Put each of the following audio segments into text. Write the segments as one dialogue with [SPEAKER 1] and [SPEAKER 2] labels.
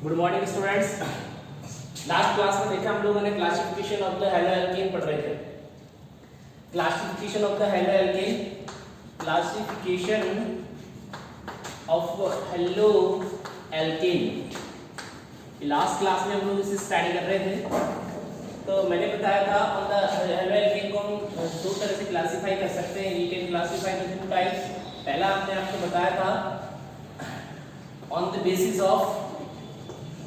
[SPEAKER 1] Good morning students. Last class में देखा हम लोगों ने classification of the halo alkane पढ़ रहे थे। Classification of the halo alkane, classification of halo alkane. Last class में हम लोग इसे स्टडी कर रहे थे। तो मैंने बताया था ऑन द हेलो एल्केन को हम दो तरह से क्लासिफाई कर सकते हैं। We can classify the two types. पहला हमने आपको बताया था on the basis of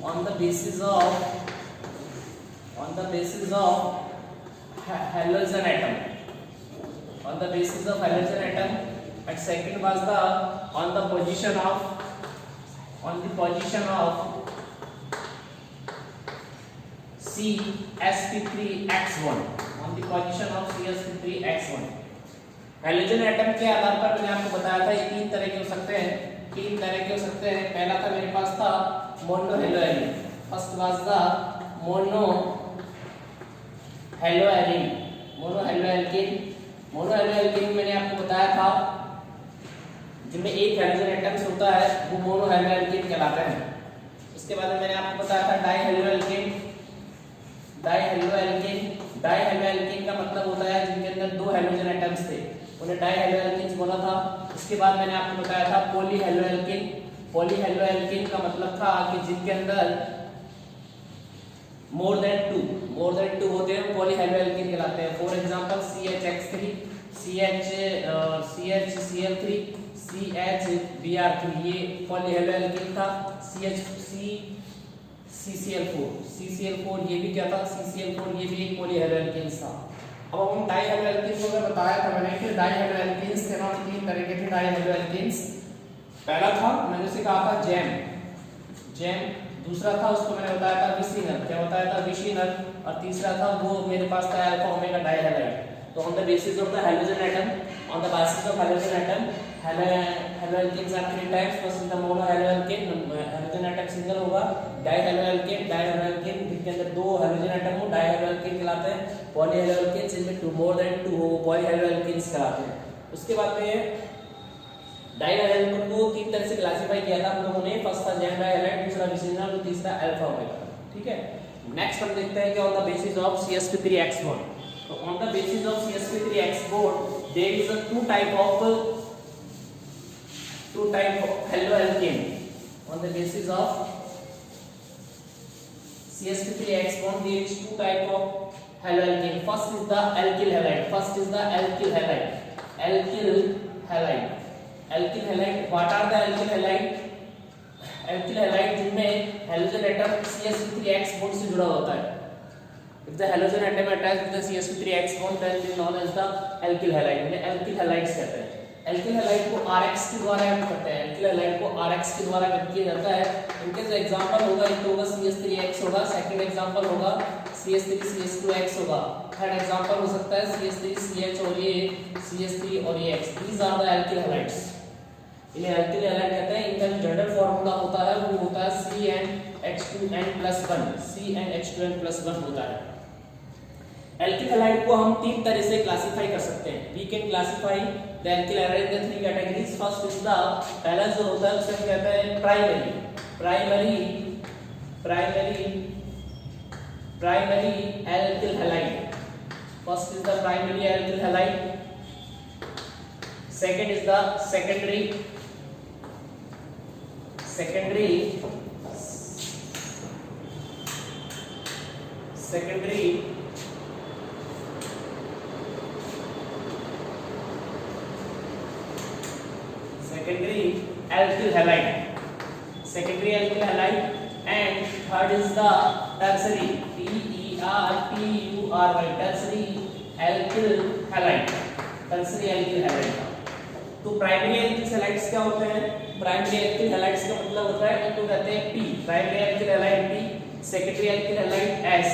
[SPEAKER 1] halogen atom, and second was the on the position of CsP3x1, halogen atom के आधार पर मैंने आपको बताया था ये तीन तरह के हो सकते हैं। पहला था मेरे पास था monohaloalkane. First was the mono halo alkane मैंने आपको बताया था जिनमें एक हेलोजन एटम्स होता है वो मोनो हेलो एल्केन कहलाते हैं। उसके बाद में मैंने आपको बताया था डाई हेलो एल्केन का मतलब होता है जिनके अंदर दो हेलोजन एटम्स थे, उन्हें डाई हेलो एल्केन्स बोला था। उसके बाद मैंने आपको बताया था पॉली हेलो एल्केन का मतलब था कि जिनके अंदर मोर देन टू होते हैं, पॉली हेलो एल्केन कहलाते हैं। For example CHX3, CHCl3, CHBr3 ये पॉली हेलो एल्केन था। CCl4 ये भी क्या था? CCl4 ये भी एक पॉली हेलो एल्केन था। अब हम डाई हेलो एल्केन को बताया था मैंने कि डाई हेलो एल्केन्स थे ना, तीन तरह के थे डाई हेलो एल्केन्स। पहला था मैंने उसे कहा था जैम, दूसरा था उसको मैंने बताया था विसिनल, और तीसरा था वो मेरे पास था अल्फा ओमेगा डाइहैलाइड। तो on the basis of the halogen atom, halo alkanes are three types. First is the mono hello alkane, halogen atom single होगा। डाई हेलो एल्केन जिनके अंदर दो हेलोजन एटम हो, डाई हेलो एल्केन कहलाते हैं। Poly halo alkane जिनमें more than two हो, poly halo alkanes कहलाते हैं। उसके बाद में डाई हेलो एल्केन को तीन तरह से क्लासिफाई किया था हम लोगों ने। फर्स्ट था जैम डाइहैलाइड, दूसरा विसिनल और तीसरा अल्फा ओमेगा। ठीक है, नेक्स्ट हम देखते हैं कि on the basis of CsP3x1, तो on the basis of CsP3x1 there is a two type of haloalkane. On the basis of CsP3x1 there is two type of haloalkane. First is the alkyl halide। What are the alkyl halide? Alkyl halide जिनमें halogen atom CsP3x bond से जुड़ा होता है। If the halogen atom attached with the CsP3x bond then they known as the alkyl halide, इन्हें alkyl halides कहते हैं। alkyl halide को RX के द्वारा व्यक्त करते हैं, व्यक्त किया जाता है। इनके जो एग्जांपल होगा एक होगा CH3X होगा, सेकंड एग्जांपल होगा CH3CH2X होगा, थर्ड एग्जांपल हो सकता है CH3CH और ये CH3 और ये X। These are the alkyl halides, इन्हें alkyl halide कहते हैं। इनका जो जनरल फार्मूला होता है वो होता है CnH2n+1 होता है। alkyl halide को हम तीन तरह से क्लासिफाई कर सकते हैं। We can classify the alkyl halide in three categories. First is the, पहला जो होता है उसे हम कहते हैं primary alkyl halide। First is the primary alkyl halide। Second is the secondary alkyl halide, and third is the tertiary tertiary alkyl halide। तो primary alkyl halides क्या होते हैं? प्राइमरी alkyl halides का मतलब होता है इनको कहते हैं P, primary alkyl halide P, secondary alkyl halide S,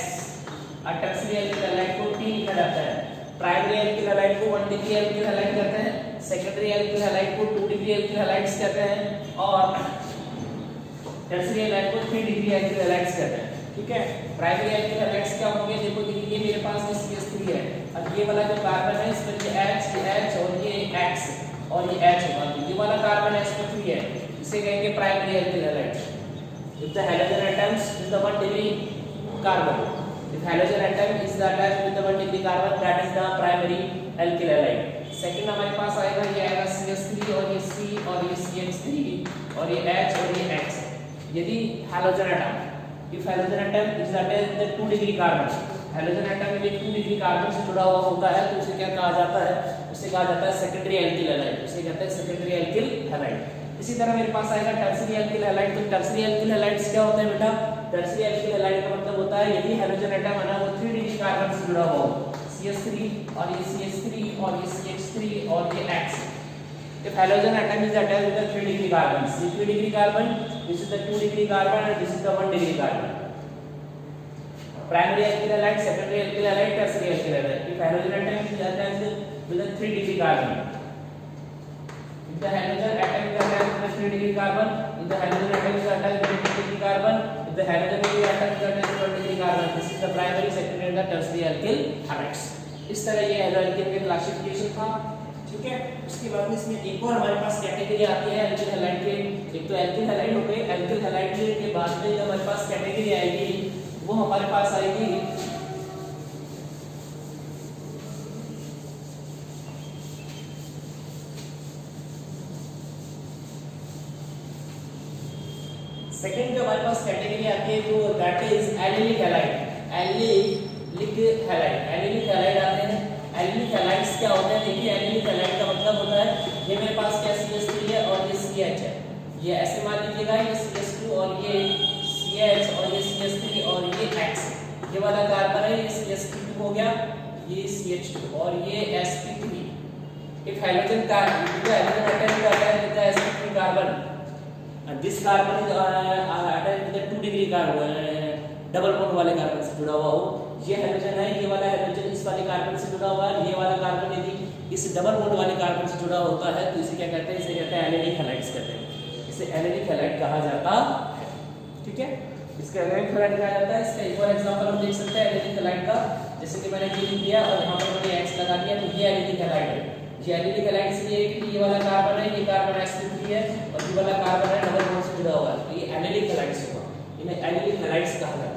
[SPEAKER 1] और टर्शियरी alkyl halide को T लिखा जाता है। प्राइमरी alkyl halide को 1 डिग्री alkyl halide कहते हैं, सेकेंडरी alkyl halide को 2 डिग्री alkyl halides कहते हैं, और टर्शियरी alkyl को 3 डिग्री alkyl halides कहते हैं। ठीक है, प्राइमरी alkyl halides क्या होंगे? देखो ये मेरे पास CH3 है, अब ये वाला जो कार्बन है इसमें ये H और ये X और ये H होगा, तो ये वाला कार्बन sp3 है, इसे कहेंगे primary alkyl halide. If the halogen atoms is the 1 degree carbon, if halogen atom is attached with the 1 degree carbon, that is the primary alkyl halide. Second हमारे पास आएगा, ये आएगा CH3 और ये C और ये CH3 और ये H और ये X. यदि halogen atom, if halogen atom is attached with the 2 degree carbon, halogen atom यदि 2 degree carbon से जुड़ा हुआ होता है तो उसे क्या कहा जाता है? उसे कहा जाता है सेकेंडरी alkyl halide. उसे कहते हैं सेकेंडरी alkyl halide. इसी तरह मेरे पास आएगा टर्शियरी alkyl halide. तो टर्शियरी alkyl halides क्या होते हैं बेटा? टर्शियरी alkyl halide का मतलब होता है यदि halogen atom है ना वो 3 डिग्री कार्बन से जुड़ा हुआ हो, CH3 और ये CH3 और ये CH3 और ये X. If halogen atom is attached with the 3 degree carbon, see 3 degree carbon, this is the 2 degree carbon and this is the 1 degree carbon. Primary alkyl halide, secondary alkyl halide, tertiary alkyl halide. If halogen atom is attached with a 3 degree carbon, if the halogen atom is attached with a 3 degree carbon, if the halogen atom is attached with a 2 degree carbon, if the halogen atom is attached with a 1 degree carbon, this is the primary, secondary and the tertiary alkyl halides. इस तरह ये alkyl के classification था, ठीक है। उसके बाद में इसमें एक और हमारे पास कैटेगरी आती है एल्किल हैलाइड के। एक तो एल्किल हैलाइड हो गए, एल्किल हैलाइड के बाद में जो हमारे पास कैटेगरी आएगी वो हमारे पास आएगी सेकंड जो हमारे पास कैटेगरी आती है तो that is allylic halide. Allylic halide आते हैं। एलिलिक हैलाइड्स क्या होते हैं? देखिए एलिलिक हैलाइड का मतलब होता है ये मेरे पास क्या CH3 है और ये CH है, ये ऐसे मान लीजिएगा ये CH2 और ये CH और ये CH3 और ये X, ये वाला कार्बन है ये CH2 हो गया, ये CH2 और ये sp3. If halogen atom is attached with the sp3 carbon, and this carbon is attached with the 2 degree carbon, double bond वाले कार्बन से जुड़ा हुआ हो, ये हाइड्रोजन है, ये वाला हाइड्रोजन इस वाले कार्बन से जुड़ा हुआ है, ये वाला कार्बन यदि इस डबल बॉन्ड वाले कार्बन से जुड़ा होता है तो इसे क्या कहते हैं? इसे कहते हैं एलिलिक हैलाइड्स कहते हैं। इसे एलिलिक हैलाइड कहा जाता है, ठीक है। इसका एलिलिक हैलाइड कहा जाता है। इसका एक और एग्जांपल हम देख सकते हैं एलिलिक हैलाइड का, जैसे कि मैंने ये लिख दिया और यहाँ पर मैंने X लगा दिया तो ये एलिलिक हैलाइड है। ये एलिलिक हैलाइड इसलिए है कि ये वाला कार्बन है, ये कार्बन sp3 है और ये वाला कार्बन है डबल बॉन्ड से जुड़ा हुआ है, तो ये एलिलिक हैलाइड्स होगा, इन्हें एलिलिक हैलाइड्स कहा जाता है।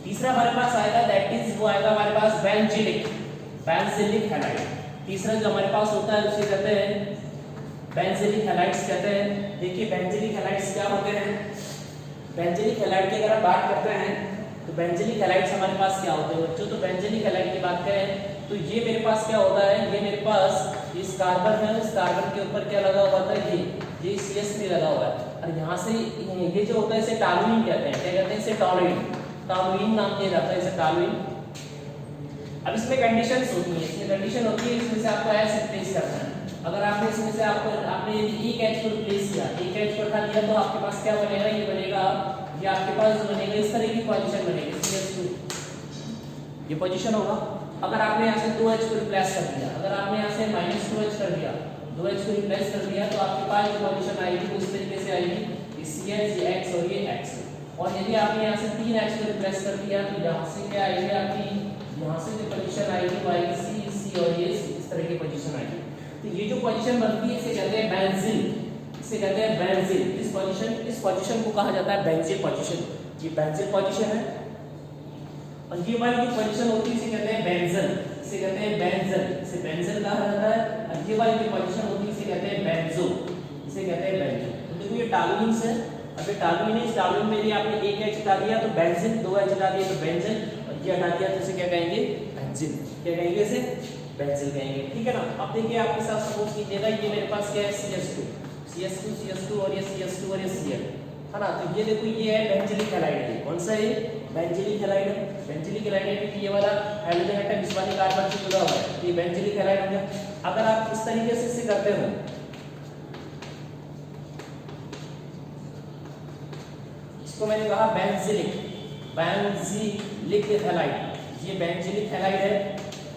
[SPEAKER 1] तीसरा हमारे पास आएगा दैट इज वो आएगा हमारे पास बेंजीलिक हैलाइड। तीसरा जो हमारे पास होता है उसे कहते हैं बेंजीलिक हैलाइड्स कहते हैं। देखिए बेंजीलिक हैलाइड्स क्या होते हैं? बेंजीलिक हैलाइड की अगर आप बात करते हैं तो बेंजीलिक हैलाइड्स हमारे पास क्या होते हैं बच्चों? तो बेंजीलिक हैलाइड की बात करें तो ये मेरे पास क्या होता है? ये मेरे पास इस कार्बन है, इस कार्बन के ऊपर क्या लगा हुआ था? ये CH3 लगा हुआ है और यहाँ से ये जो होता है इसे टॉलुइन कहते हैं। क्या कहते हैं? इसे टॉलुइन नाम दिया जाता है, इसे टॉलुइन। अब इसमें कंडीशंस होती हैं, इसमें कंडीशन होती है इसमें से आपको H रिप्लेस करना है। अगर आपने इसमें से आपने यदि एक H को रिप्लेस किया, एक H को हटा दिया तो आपके पास क्या बनेगा? ये बनेगा, ये आपके पास जो बनेगा इस तरह की पोजीशन बनेगी CH2, ये पोजीशन होगा। अगर आपने यहाँ से 2H को रिप्लेस कर दिया, अगर आपने यहाँ से -2H कर दिया, 2H को रिप्लेस कर दिया तो आपके पास जो पोजीशन आएगी वो इस तरीके से आएगी, ये CH, ये X और ये X। और यदि आपने यहाँ से 3H को रिप्लेस कर दिया तो यहाँ से क्या आएगी आपकी? यहाँ से जो पोजीशन आएगी वो आएगी C और ये इस तरह की पोजीशन आएगी। तो ये जो पोजीशन बनती है इसे कहते हैं बेंजीन, इसे कहते हैं बेंजीन। इस पोजीशन को कहा जाता है बेंजीन पोजीशन। ये बेंजीन पोजीशन है और ये वाली जो पोजीशन होती है इसे कहते हैं बेंजन, इसे कहते हैं बेंजन, इसे बेंजन कहा जाता है। और ये वाली जो पोजीशन होती है इसे कहते हैं बेंजो, इसे कहते हैं बेंजो। तो देखो ये टॉलुइन है, अभी टॉलुइन है, इस टॉलुइन में यदि आपने एक H हटा दिया तो बेंजीन, 2H हटा दिया तो बेंजन और ये हटा दिया तो इसे क्या कहेंगे? बेंजीन। क्या कहेंगे? इसे बेंजीन कहेंगे, ठीक है ना। अब देखिए आपके साथ सपोज कीजिएगा ये मेरे पास क्या है? CH2 और ये CH2 और ये Cl है ना। तो ये देखो ये है बेंजीलिक हैलाइड है। कौन सा है? बेंजीलिक हैलाइड है। बेंजीलिक हैलाइड है क्योंकि ये वाला हाइड्रोजन एटम इस वाले कार्बन से जुड़ा हुआ है, ये बेंजीलिक हैलाइड हो गया। अगर आप इस तरीके से इसे करते हो, इसको मैंने कहा बेंजीलिक हैलाइड, ये बेंजीलिक हैलाइड है,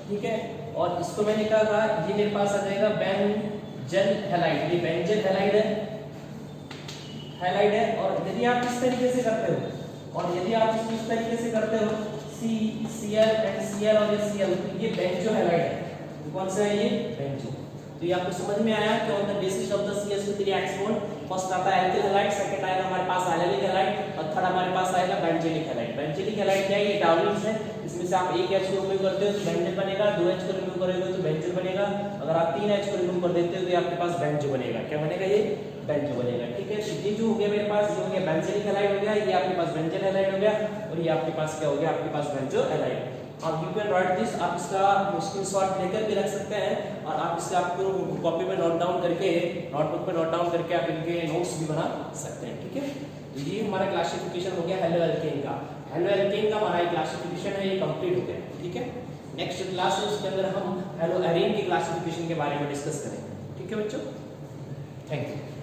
[SPEAKER 1] ठीक है। और इसको मैंने कहा ये मेरे पास आ जाएगा बेंजन हैलाइड, ये बेंजन हैलाइड है। और यदि आप इस तरीके से करते हो और यदि आप इसको इस तरीके से करते हो Cl एंड Cl और ये Cl, तो ये बेंजो हैलाइड है। तो कौन सा है? ये बेंजो। तो ये आपको समझ में आया कि on the basis of the CH2 3X bond first आता है एल्किल हैलाइड, सेकंड आएगा हमारे पास एलिलिक थर्ड हमारे पास आएगा बेंजीलिक हैलाइड। बेंजीलिक हैलाइड क्या है, ये डाउनिंग्स है, इसमें से आप एक H को रिमूव करते हो तो बेंजीन बनेगा, 2 H को रिमूव करोगे तो बेंजीन बनेगा, अगर आप 3 H को रिमूव कर देते हो तो आपके पास बेंजो बनेगा। क्या बनेगा, ये बेंजो बनेगा। ठीक है, तो ये जो हो गया मेरे पास, ये हो गया बेंजीलिक हैलाइड हो गया, ये आपके पास बेंजीन हैलाइड हो गया, और ये आपके पास क्या हो गया, आपके पास बेंजो हैलाइड। अब यू कैन राइट दिस, आप इसका स्क्रीनशॉट लेकर भी रख सकते हैं, और आप इसका आपको कॉपी में नोट डाउन करके, नोटबुक में नोट डाउन करके आप इनके नोट्स भी बना सकते हैं। ठीक है, तो ये हमारा क्लासिफिकेशन हो गया हेलो एल्केन का। हेलो एल्केन का हमारा क्लासिफिकेशन है, ये कंप्लीट हो गया। ठीक है, नेक्स्ट क्लास है उसके अंदर हम हेलो एरीन की क्लासिफिकेशन के बारे में डिस्कस करेंगे। ठीक है बच्चों, थैंक यू।